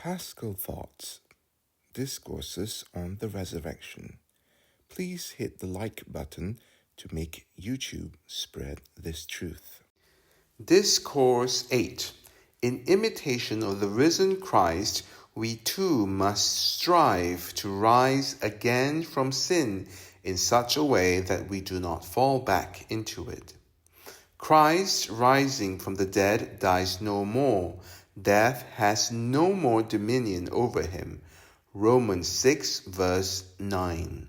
Paschal Thoughts, Discourses on the Resurrection. Please hit the like button to make YouTube spread this truth. Discourse 8. In imitation of the risen Christ, we too must strive to rise again from sin in such a way that we do not fall back into it. Christ, rising from the dead, dies no more. Death has no more dominion over him. Romans 6, verse 9.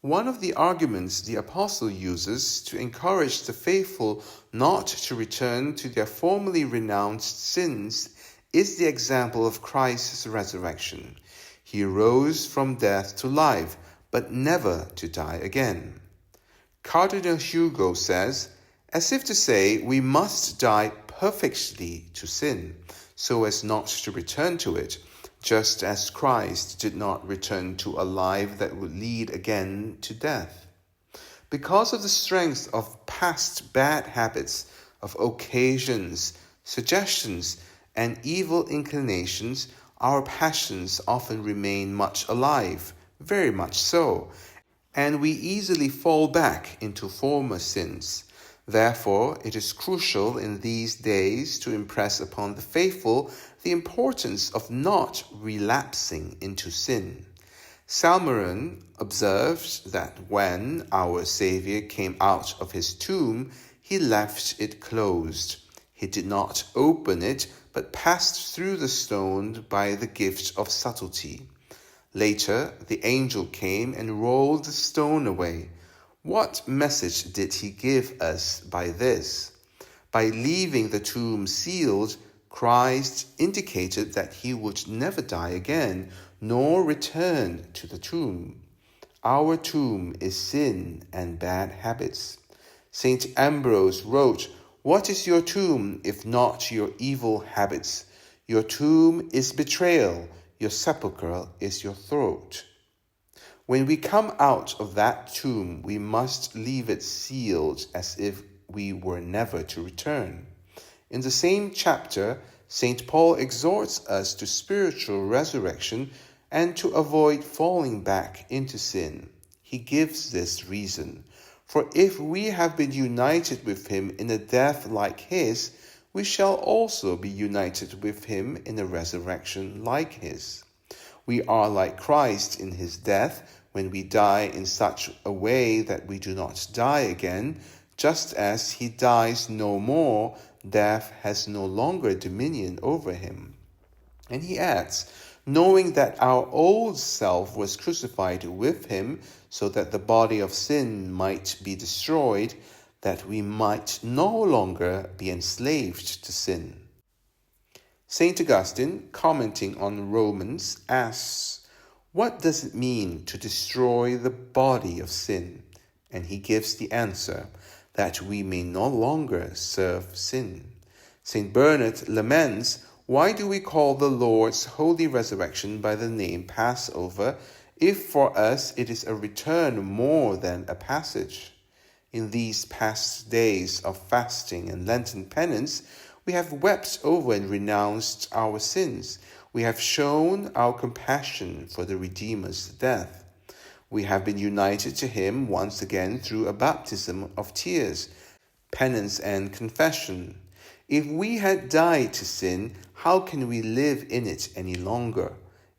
One of the arguments the apostle uses to encourage the faithful not to return to their formerly renounced sins is the example of Christ's resurrection. He rose from death to life, but never to die again. Cardinal Hugo says, as if to say we must die perfectly to sin, so as not to return to it, just as Christ did not return to a life that would lead again to death. Because of the strength of past bad habits, of occasions, suggestions, and evil inclinations, our passions often remain much alive, very much so, and we easily fall back into former sins. Therefore, it is crucial in these days to impress upon the faithful the importance of not relapsing into sin. Salmeron observed that when our Saviour came out of his tomb, he left it closed. He did not open it, but passed through the stone by the gift of subtlety. Later, the angel came and rolled the stone away. What message did he give us by this? By leaving the tomb sealed, Christ indicated that he would never die again, nor return to the tomb. Our tomb is sin and bad habits. St. Ambrose wrote, "What is your tomb if not your evil habits? Your tomb is betrayal, your sepulchre is your throat." When we come out of that tomb, we must leave it sealed as if we were never to return. In the same chapter, St. Paul exhorts us to spiritual resurrection and to avoid falling back into sin. He gives this reason: for if we have been united with him in a death like his, we shall also be united with him in a resurrection like his. We are like Christ in his death when we die in such a way that we do not die again. Just as he dies no more, death has no longer dominion over him. And he adds, knowing that our old self was crucified with him so that the body of sin might be destroyed, that we might no longer be enslaved to sin. St. Augustine, commenting on Romans, asks, what does it mean to destroy the body of sin? And he gives the answer, that we may no longer serve sin. St. Bernard laments, why do we call the Lord's holy resurrection by the name Passover, if for us it is a return more than a passage? In these past days of fasting and Lenten penance, we have wept over and renounced our sins. We have shown our compassion for the Redeemer's death. We have been united to him once again through a baptism of tears, penance and confession. If we had died to sin, how can we live in it any longer?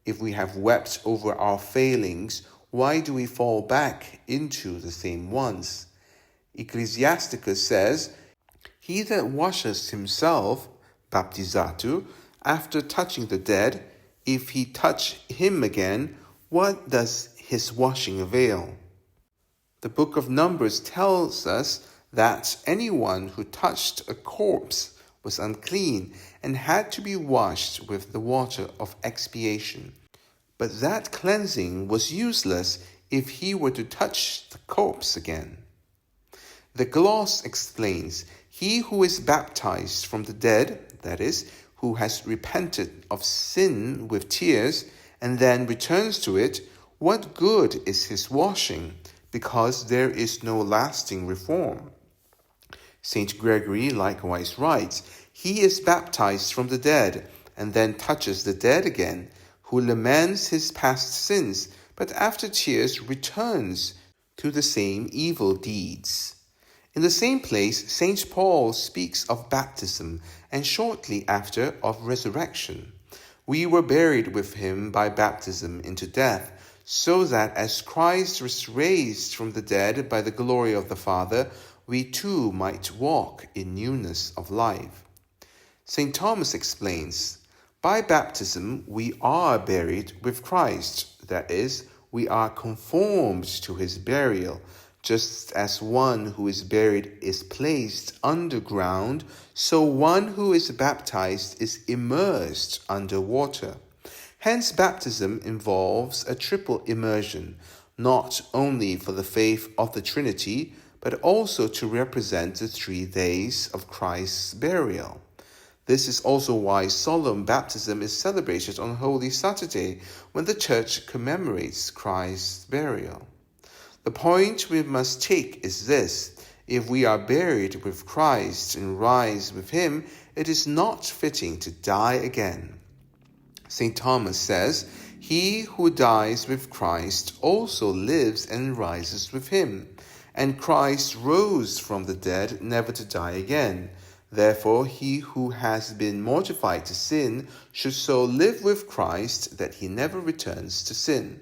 If we have wept over our failings, why do we fall back into the same ones? Ecclesiasticus says, he that washes himself, baptizatu, after touching the dead, if he touch him again, what does his washing avail? The book of Numbers tells us that anyone who touched a corpse was unclean and had to be washed with the water of expiation. But that cleansing was useless if he were to touch the corpse again. The gloss explains, he who is baptized from the dead, that is, who has repented of sin with tears and then returns to it, what good is his washing, because there is no lasting reform? St. Gregory likewise writes, he is baptized from the dead, and then touches the dead again, who laments his past sins, but after tears returns to the same evil deeds. In the same place, St. Paul speaks of baptism and shortly after of resurrection. We were buried with him by baptism into death, so that as Christ was raised from the dead by the glory of the Father, we too might walk in newness of life. St. Thomas explains, by baptism we are buried with Christ, that is, we are conformed to his burial, just as one who is buried is placed underground, so one who is baptized is immersed under water. Hence, baptism involves a triple immersion, not only for the faith of the Trinity, but also to represent the 3 days of Christ's burial. This is also why solemn baptism is celebrated on Holy Saturday, when the Church commemorates Christ's burial. The point we must take is this: if we are buried with Christ and rise with him, it is not fitting to die again. St. Thomas says, he who dies with Christ also lives and rises with him, and Christ rose from the dead never to die again. Therefore, he who has been mortified to sin should so live with Christ that he never returns to sin.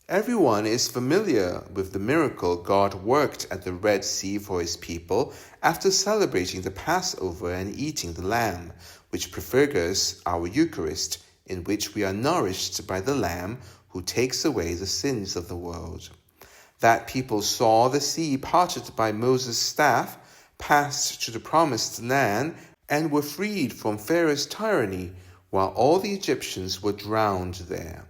Everyone is familiar with the miracle God worked at the Red Sea for his people after celebrating the Passover and eating the lamb, which prefigures our Eucharist, in which we are nourished by the Lamb who takes away the sins of the world. That people saw the sea parted by Moses' staff, passed to the promised land, and were freed from Pharaoh's tyranny, while all the Egyptians were drowned there.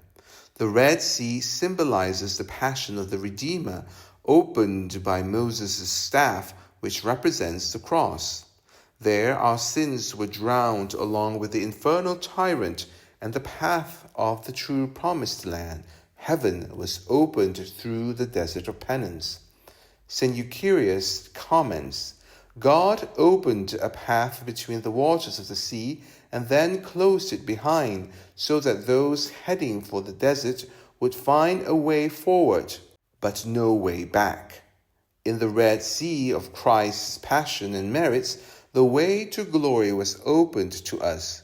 The Red Sea symbolizes the passion of the Redeemer, opened by Moses' staff, which represents the cross. There our sins were drowned along with the infernal tyrant, and the path of the true promised land, heaven, was opened through the desert of penance. St. Eucherius comments, God opened a path between the waters of the sea and then closed it behind, so that those heading for the desert would find a way forward, but no way back. In the Red Sea of Christ's passion and merits, the way to glory was opened to us.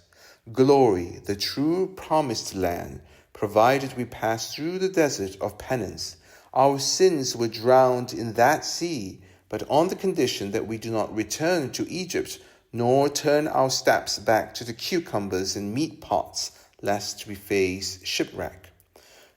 Glory, the true promised land, provided we pass through the desert of penance. Our sins were drowned in that sea, but on the condition that we do not return to Egypt, nor turn our steps back to the cucumbers and meat pots, lest we face shipwreck.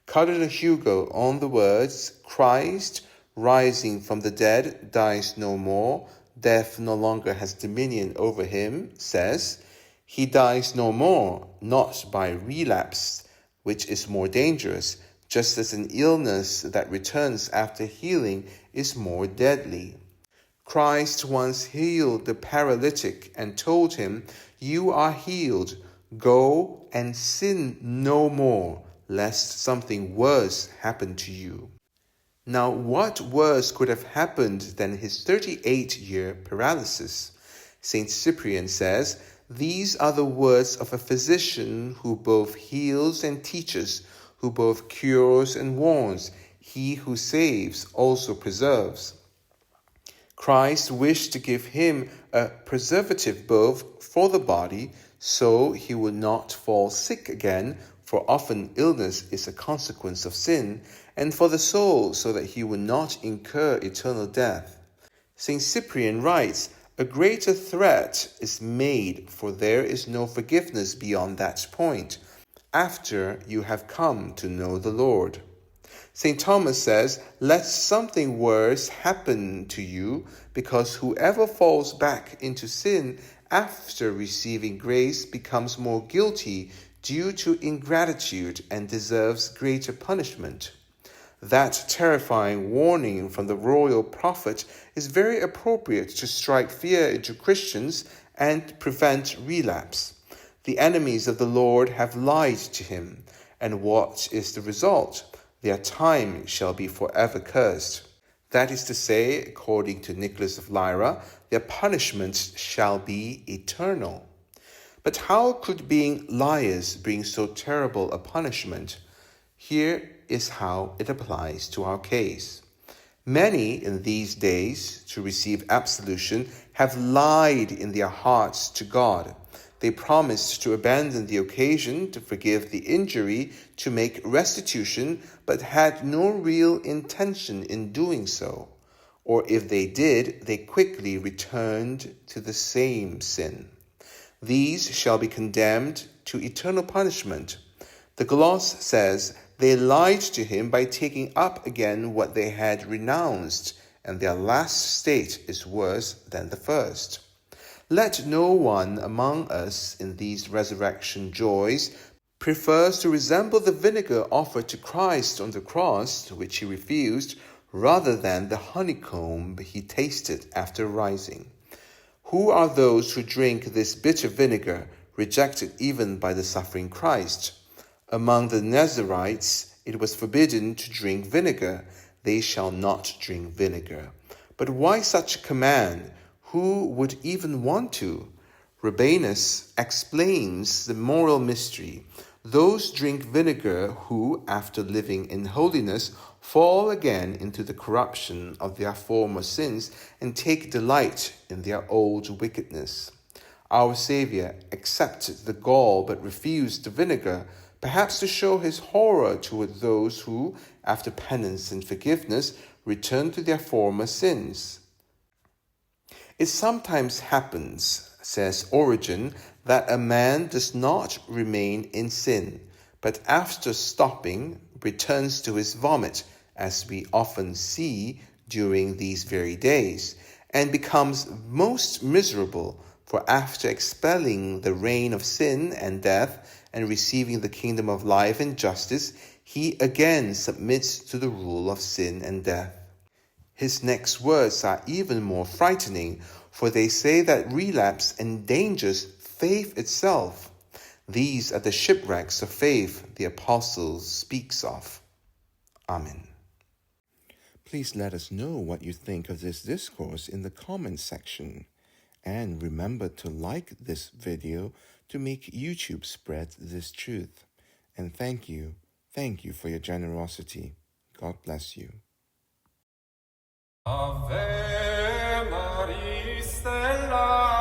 Cardinal Hugo, on the words, Christ, rising from the dead, dies no more, death no longer has dominion over him, says, he dies no more, not by relapse, which is more dangerous, just as an illness that returns after healing is more deadly. Christ once healed the paralytic and told him, you are healed, go and sin no more, lest something worse happen to you. Now, what worse could have happened than his 38-year paralysis? St. Cyprian says, these are the words of a physician who both heals and teaches, who both cures and warns. He who saves also preserves. Christ wished to give him a preservative both for the body, so he would not fall sick again, for often illness is a consequence of sin, and for the soul, so that he would not incur eternal death. St. Cyprian writes, a greater threat is made, for there is no forgiveness beyond that point, after you have come to know the Lord. St. Thomas says, let something worse happen to you, because whoever falls back into sin after receiving grace becomes more guilty due to ingratitude and deserves greater punishment. That terrifying warning from the royal prophet is very appropriate to strike fear into Christians and prevent relapse. The enemies of the Lord have lied to him, and what is the result? Their time shall be forever cursed. That is to say, according to Nicholas of Lyra, their punishment shall be eternal. But how could being liars bring so terrible a punishment? Here is how it applies to our case. Many in these days, to receive absolution, have lied in their hearts to God. They promised to abandon the occasion, to forgive the injury, to make restitution, but had no real intention in doing so. Or if they did, they quickly returned to the same sin. These shall be condemned to eternal punishment. The gloss says, they lied to him by taking up again what they had renounced, and their last state is worse than the first. Let no one among us in these resurrection joys prefers to resemble the vinegar offered to Christ on the cross, which he refused, rather than the honeycomb he tasted after rising. Who are those who drink this bitter vinegar, rejected even by the suffering Christ? Among the Nazarites it was forbidden to drink vinegar. They shall not drink vinegar. But why such a command? Who would even want to? Rabanus explains the moral mystery. Those drink vinegar who, after living in holiness, fall again into the corruption of their former sins and take delight in their old wickedness. Our Saviour accepted the gall but refused the vinegar, perhaps to show his horror toward those who, after penance and forgiveness, return to their former sins. It sometimes happens, says Origen, that a man does not remain in sin, but after stopping, returns to his vomit, as we often see during these very days, and becomes most miserable, for after expelling the reign of sin and death and receiving the kingdom of life and justice, he again submits to the rule of sin and death. His next words are even more frightening, for they say that relapse endangers faith itself. These are the shipwrecks of faith the Apostle speaks of. Amen. Please let us know what you think of this discourse in the comments section. And remember to like this video to make YouTube spread this truth. And thank you for your generosity. God bless you. Ave Maria Stella